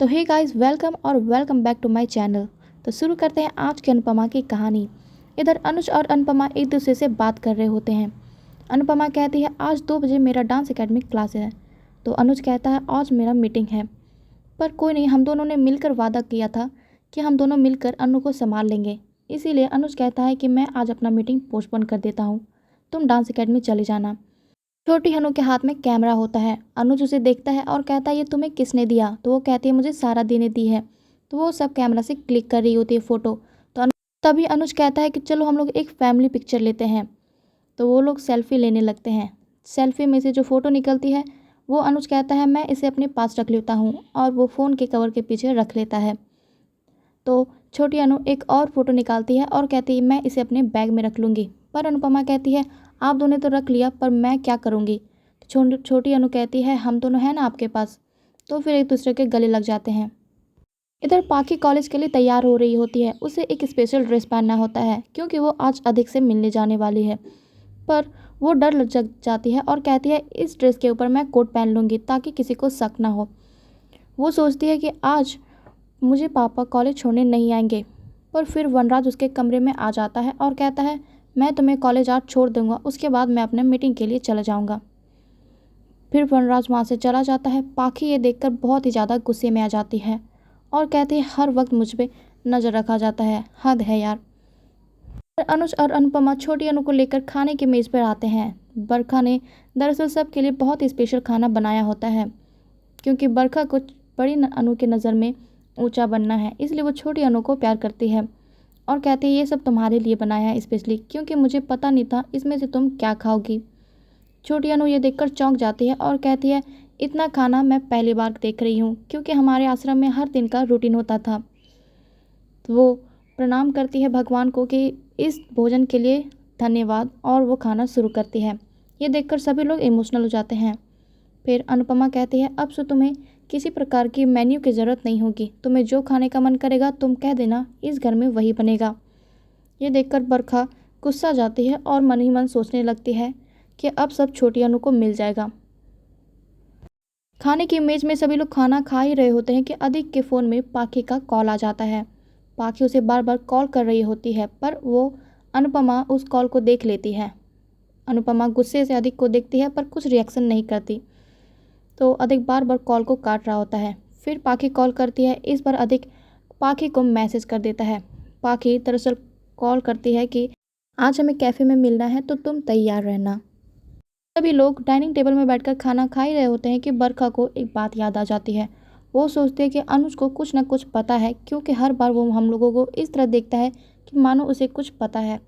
Hey guys, welcome back to my channel. तो शुरू करते हैं आज की अनुपमा की कहानी। इधर अनुज और अनुपमा एक दूसरे से बात कर रहे होते हैं। अनुपमा कहती है आज 2 बजे मेरा डांस एकेडमी क्लास है। तो अनुज कहता है आज मेरा मीटिंग है। पर कोई नहीं, हम दोनों ने मिलकर वादा किया था कि हम दोनों मिलकर अनु को संभाल लेंगे। इसीलिए अनुज कहता है कि मैं आज अपना मीटिंग पोस्टपोन कर देता हूँ, तुम डांस एकेडमी चले जाना। छोटी अनु के हाथ में कैमरा होता है। अनुज उसे देखता है और कहता है ये तुम्हें किसने दिया। तो वो कहती है मुझे सारा दी ने दी है। तो वो सब कैमरा से क्लिक कर रही होती है फ़ोटो। तो तभी अनुज कहता है कि चलो हम लोग एक फैमिली पिक्चर लेते हैं। तो वो लोग सेल्फी लेने लगते हैं। सेल्फी में से जो फ़ोटो निकलती है वो अनुज कहता है मैं इसे अपने पास रख लेता हूँ, और वो फ़ोन के कवर के पीछे रख लेता है। तो छोटी अनु एक और फ़ोटो निकालती है और कहती है मैं इसे अपने बैग में रख लूँगी। पर अनुपमा कहती है आप दोनों ने तो रख लिया, पर मैं क्या करूँगी। छोटी अनु कहती है हम दोनों हैं ना आपके पास। तो फिर एक दूसरे के गले लग जाते हैं। इधर पाखी कॉलेज के लिए तैयार हो रही होती है। उसे एक स्पेशल ड्रेस पहनना होता है क्योंकि वो आज अधिक से मिलने जाने वाली है। पर वो डर लग जाती है और कहती है इस ड्रेस के ऊपर मैं कोट पहन लूँगी ताकि किसी को शक ना हो। वो सोचती है कि आज मुझे पापा कॉलेज छोड़ने नहीं आएंगे। पर फिर वनराज उसके कमरे में आ जाता है और कहता है मैं तुम्हें कॉलेज आज छोड़ दूंगा, उसके बाद मैं अपने मीटिंग के लिए चला जाऊंगा। फिर वनराज वहाँ से चला जाता है। पाखी ये देखकर बहुत ही ज़्यादा गुस्से में आ जाती है और कहती है हर वक्त मुझ पर नज़र रखा जाता है, हद है यार। अनुज और अनुपमा छोटी अनु को लेकर खाने की मेज़ पर आते हैं। बरखा ने दरअसल सबके लिए बहुत ही स्पेशल खाना बनाया होता है क्योंकि बरखा को बड़ी अनु के नज़र में ऊंचा बनना है, इसलिए वो छोटी अनु को प्यार करती है और कहती है ये सब तुम्हारे लिए बनाया है स्पेशली, क्योंकि मुझे पता नहीं था इसमें से तुम क्या खाओगी। छोटी अनु ये देखकर चौंक जाती है और कहती है इतना खाना मैं पहली बार देख रही हूँ, क्योंकि हमारे आश्रम में हर दिन का रूटीन होता था। तो वो प्रणाम करती है भगवान को कि इस भोजन के लिए धन्यवाद, और वो खाना शुरू करती है। ये देखकर सभी लोग इमोशनल हो जाते हैं। फिर अनुपमा कहती है अब से तुम्हें किसी प्रकार की मेन्यू की ज़रूरत नहीं होगी, तुम्हें जो खाने का मन करेगा तुम कह देना, इस घर में वही बनेगा। ये देखकर बरखा गुस्सा जाती है और मन ही मन सोचने लगती है कि अब सब छोटी अनु को मिल जाएगा। खाने की मेज में सभी लोग खाना खा ही रहे होते हैं कि अधिक के फ़ोन में पाखी का कॉल आ जाता है। पाखी उसे बार बार कॉल कर रही होती है, पर वो अनुपमा उस कॉल को देख लेती है। अनुपमा गुस्से से अधिक को देखती है पर कुछ रिएक्शन नहीं करती। तो अधिक बार बार कॉल को काट रहा होता है। फिर पाखी कॉल करती है। इस बार अधिक पाखी को मैसेज कर देता है। पाखी दरअसल कॉल करती है कि आज हमें कैफ़े में मिलना है, तो तुम तैयार रहना। सभी लोग डाइनिंग टेबल में बैठकर खाना खा ही रहे होते हैं कि बरखा को एक बात याद आ जाती है। वो सोचती है कि अनुज को कुछ ना कुछ पता है, क्योंकि हर बार वो हम लोगों को इस तरह देखता है कि मानो उसे कुछ पता है।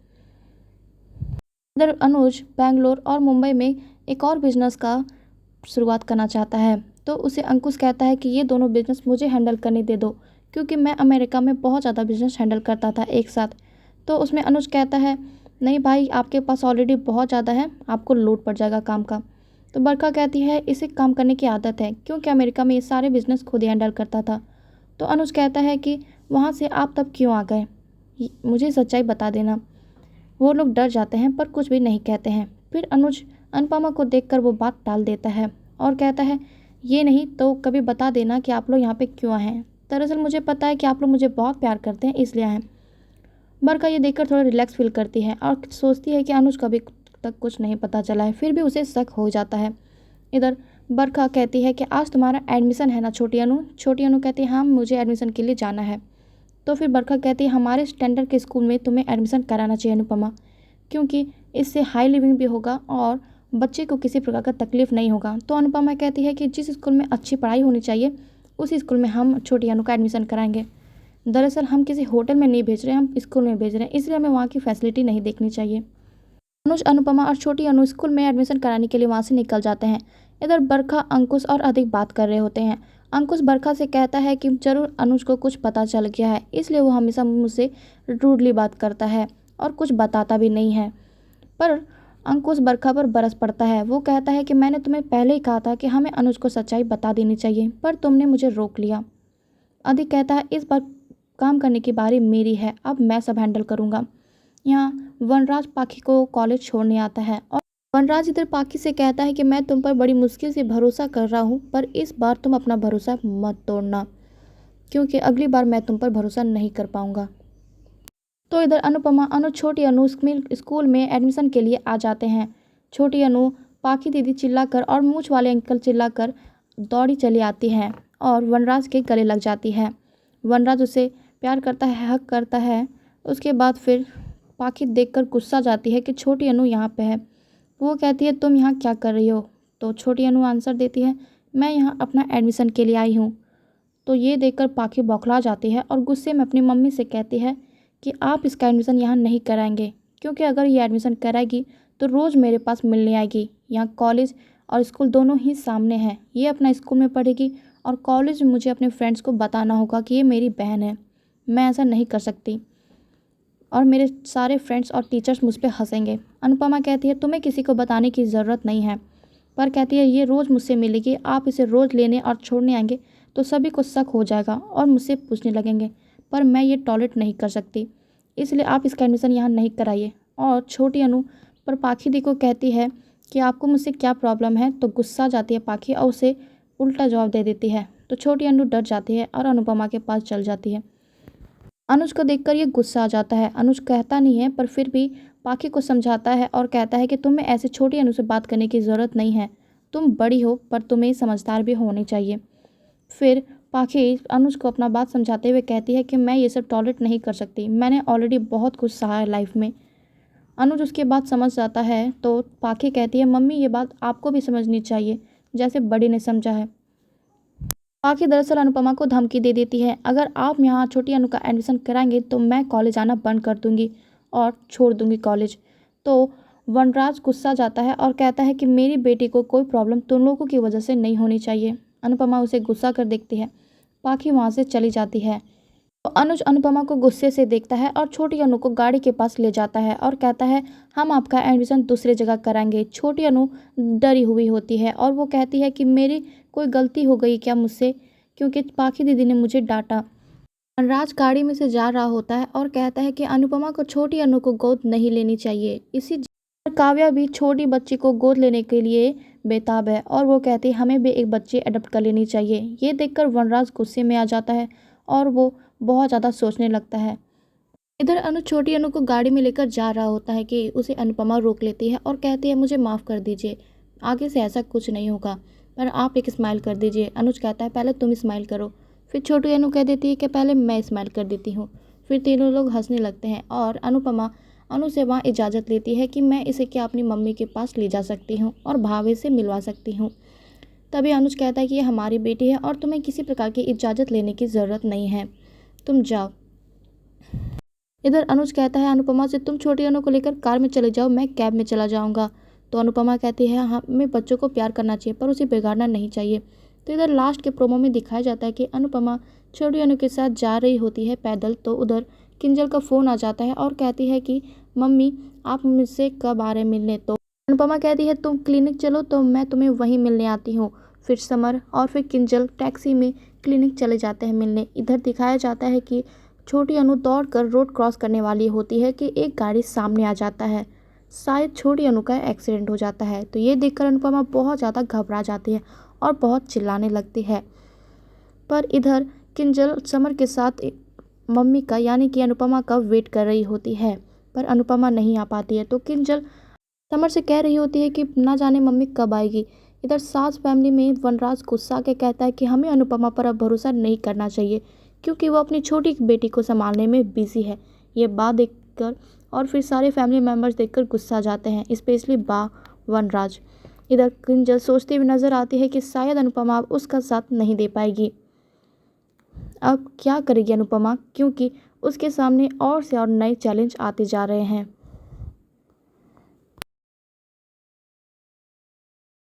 इधर अनुज बेंगलोर और मुंबई में एक और बिजनेस का शुरुआत करना चाहता है। तो उसे अंकुश कहता है कि ये दोनों बिजनेस मुझे हैंडल करने दे दो, क्योंकि मैं अमेरिका में बहुत ज़्यादा बिजनेस हैंडल करता था एक साथ। तो उसमें अनुज कहता है नहीं भाई, आपके पास ऑलरेडी बहुत ज़्यादा है, आपको लोड पड़ जाएगा काम का। तो बरखा कहती है इसे काम करने की आदत है, क्योंकि अमेरिका में ये सारे बिजनेस खुद ही हैंडल करता था। तो अनुज कहता है कि वहाँ से आप तब क्यों आ गए, मुझे सच्चाई बता देना। वो लोग डर जाते हैं पर कुछ भी नहीं कहते हैं। फिर अनुज अनुपमा को देखकर वो बात टाल देता है और कहता है ये नहीं तो कभी बता देना कि आप लोग यहाँ पे क्यों आए हैं। दरअसल मुझे पता है कि आप लोग मुझे बहुत प्यार करते हैं, इसलिए आए हैं। बरखा ये देखकर थोड़ा रिलैक्स फील करती है और सोचती है कि अनुज को अभी तक कुछ नहीं पता चला है, फिर भी उसे शक हो जाता है। इधर बरखा कहती है कि आज तुम्हारा एडमिशन है ना छोटी अनु। छोटी अनु कहती है हाँ, मुझे एडमिशन के लिए जाना है। तो फिर बरखा कहती है हमारे स्टैंडर्ड के स्कूल में तुम्हें एडमिशन कराना चाहिए अनुपमा, क्योंकि इससे हाई लिविंग भी होगा और बच्चे को किसी प्रकार का तकलीफ नहीं होगा। तो अनुपमा कहती है कि जिस स्कूल में अच्छी पढ़ाई होनी चाहिए उस स्कूल में हम छोटी अनु का एडमिशन कराएंगे। दरअसल हम किसी होटल में नहीं भेज रहे हैं, हम स्कूल में भेज रहे हैं, इसलिए हमें वहाँ की फैसिलिटी नहीं देखनी चाहिए। अनुज अनुपमा और छोटी अनु स्कूल में एडमिशन कराने के लिए वहाँ से निकल जाते हैं। इधर बरखा अंकुश और अधिक बात कर रहे होते हैं। अंकुश बरखा से कहता है कि जरूर अनुज को कुछ पता चल गया है, इसलिए वो हमेशा मुझसे रूडली बात करता है और कुछ बताता भी नहीं है। पर अंकुश बरखा पर बरस पड़ता है। वो कहता है कि मैंने तुम्हें पहले ही कहा था कि हमें अनुज को सच्चाई बता देनी चाहिए, पर तुमने मुझे रोक लिया। अधिक कहता है इस बार काम करने की बारी मेरी है, अब मैं सब हैंडल करूँगा। यहाँ वनराज पाखी को कॉलेज छोड़ने आता है और वनराज इधर पाखी से कहता है कि मैं तुम पर बड़ी मुश्किल से भरोसा कर रहा हूँ, पर इस बार तुम अपना भरोसा मत तोड़ना। क्योंकि अगली बार मैं तुम पर भरोसा नहीं कर पाऊंगा। तो इधर अनुपमा छोटी अनु स्कूल में एडमिशन के लिए आ जाते हैं। छोटी अनु पाखी दीदी चिल्लाकर और मूछ वाले अंकल चिल्लाकर दौड़ी चली आती है और वनराज के गले लग जाती है। वनराज उसे प्यार करता है, हक करता है। उसके बाद फिर पाखी देखकर गुस्सा जाती है कि छोटी अनु यहाँ पे है। वो कहती है तुम यहाँ क्या कर रही हो? तो छोटी अनु आंसर देती है मैं यहाँ अपना एडमिशन के लिए आई हूँ। तो ये देखकर पाखी बौखला जाती है और गुस्से में अपनी मम्मी से कहती है कि आप इसका एडमिशन यहाँ नहीं कराएंगे, क्योंकि अगर ये एडमिशन कराएगी तो रोज़ मेरे पास मिलने आएगी। यहाँ कॉलेज और स्कूल दोनों ही सामने हैं। ये अपना स्कूल में पढ़ेगी और कॉलेज में मुझे अपने फ्रेंड्स को बताना होगा कि ये मेरी बहन है। मैं ऐसा नहीं कर सकती और मेरे सारे फ्रेंड्स और टीचर्स मुझ पर हंसेंगे। अनुपमा कहती है तुम्हें किसी को बताने की ज़रूरत नहीं है, पर कहती है ये रोज़ मुझसे मिलेगी, आप इसे रोज़ लेने और छोड़ने आएंगे तो सभी को शक हो जाएगा और मुझसे पूछने लगेंगे, पर मैं ये टॉलरेट नहीं कर सकती, इसलिए आप इसका एडमिशन यहाँ नहीं कराइए। और छोटी अनु पर पाखी दी को कहती है कि आपको मुझसे क्या प्रॉब्लम है। तो गुस्सा जाती है पाखी और उसे उल्टा जवाब दे देती है। तो छोटी अनु डर जाती है और अनुपमा के पास चल जाती है। अनुज को देखकर ये गुस्सा आ जाता है। अनुज कहता नहीं है पर फिर भी पाखी को समझाता है और कहता है कि तुम्हें ऐसे छोटी अनु से बात करने की ज़रूरत नहीं है, तुम बड़ी हो पर तुम्हें समझदार भी होनी चाहिए। फिर पाखी अनुज को अपना बात समझाते हुए कहती है कि मैं ये सब टॉलरेट नहीं कर सकती, मैंने ऑलरेडी बहुत कुछ सहा है लाइफ में। अनुज उसके बात समझ जाता है तो पाखी कहती है मम्मी ये बात आपको भी समझनी चाहिए जैसे बड़ी ने समझा है। पाखी दरअसल अनुपमा को धमकी दे देती है अगर आप यहाँ छोटी अनु का एडमिशन कराएंगे तो मैं कॉलेज आना बंद कर दूंगी और छोड़ दूंगी कॉलेज। तो वनराज गुस्सा जाता है और कहता है कि मेरी बेटी को कोई प्रॉब्लम तुम लोगों की वजह से नहीं होनी चाहिए। अनुपमा उसे गुस्सा कर देखती है। पाखी वहाँ से चली जाती है। तो अनुज अनुपमा को गुस्से से देखता है और छोटी अनु को गाड़ी के पास ले जाता है और कहता है हम आपका एडमिशन दूसरी जगह कराएंगे। छोटी अनु डरी हुई होती है और वो कहती है कि मेरी कोई गलती हो गई क्या मुझसे, क्योंकि पाखी दीदी ने मुझे डांटा। राज गाड़ी में से जा रहा होता है और कहता है कि अनुपमा को छोटी अनु को गोद नहीं लेनी चाहिए। काव्या भी छोटी बच्ची को गोद लेने के लिए बेताब है और वो कहती है हमें भी एक बच्ची अडॉप्ट कर लेनी चाहिए। ये देखकर वनराज गुस्से में आ जाता है और वो बहुत ज़्यादा सोचने लगता है। इधर अनु छोटी अनु को गाड़ी में लेकर जा रहा होता है कि उसे अनुपमा रोक लेती है और कहती है मुझे माफ़ कर दीजिए, आगे से ऐसा कुछ नहीं होगा, पर आप एक स्माइल कर दीजिए। अनुज कहता है पहले तुम स्माइल करो। फिर छोटी अनु कह देती है कि पहले मैं स्माइल कर देती हूँ। फिर तीनों लोग हंसने लगते हैं और अनुपमा अनु से वहाँ इजाज़त लेती है कि मैं इसे क्या अपनी मम्मी के पास ले जा सकती हूँ और भाभी से मिलवा सकती हूँ। तभी अनुज कहता है कि ये हमारी बेटी है और तुम्हें किसी प्रकार की इजाज़त लेने की ज़रूरत नहीं है, तुम जाओ। इधर अनुज कहता है अनुपमा से तुम छोटी अनु को लेकर कार में चले जाओ, मैं कैब में चला जाऊंगा। तो अनुपमा कहती है हमें बच्चों को प्यार करना चाहिए पर उसे बिगाड़ना नहीं चाहिए। तो इधर लास्ट के प्रोमो में दिखाया जाता है कि अनुपमा छोटी अनु के साथ जा रही होती है पैदल। तो उधर किंजल का फ़ोन आ जाता है और कहती है कि मम्मी आप मुझसे कब आ रहे मिलने। तो अनुपमा कहती है तुम क्लिनिक चलो तो मैं तुम्हें वहीं मिलने आती हूँ। फिर समर और फिर किंजल टैक्सी में क्लिनिक चले जाते हैं मिलने। इधर दिखाया जाता है कि छोटी अनु दौड़कर रोड क्रॉस करने वाली होती है कि एक गाड़ी सामने आ जाता है, शायद छोटी अनु का एक्सीडेंट हो जाता है। तो ये देखकर अनुपमा बहुत ज़्यादा घबरा जाती है और बहुत चिल्लाने लगती है। पर इधर किंजल समर के साथ मम्मी का यानी कि अनुपमा का वेट कर रही होती है, पर अनुपमा नहीं आ पाती है। तो किंजल समर से कह रही होती है कि ना जाने मम्मी कब आएगी। इधर सास फैमिली में वनराज गुस्सा के कहता है कि हमें अनुपमा पर अब भरोसा नहीं करना चाहिए क्योंकि वो अपनी छोटी बेटी को संभालने में बिजी है। ये बात देखकर और फिर सारे फैमिली मेम्बर्स देखकर गुस्सा जाते हैं, स्पेशली वनराज। इधर किंजल सोचती हुई नजर आती है कि शायद अनुपमा अब उसका साथ नहीं दे पाएगी। अब क्या करेगी अनुपमा, क्योंकि उसके सामने और से और नए चैलेंज आते जा रहे हैं।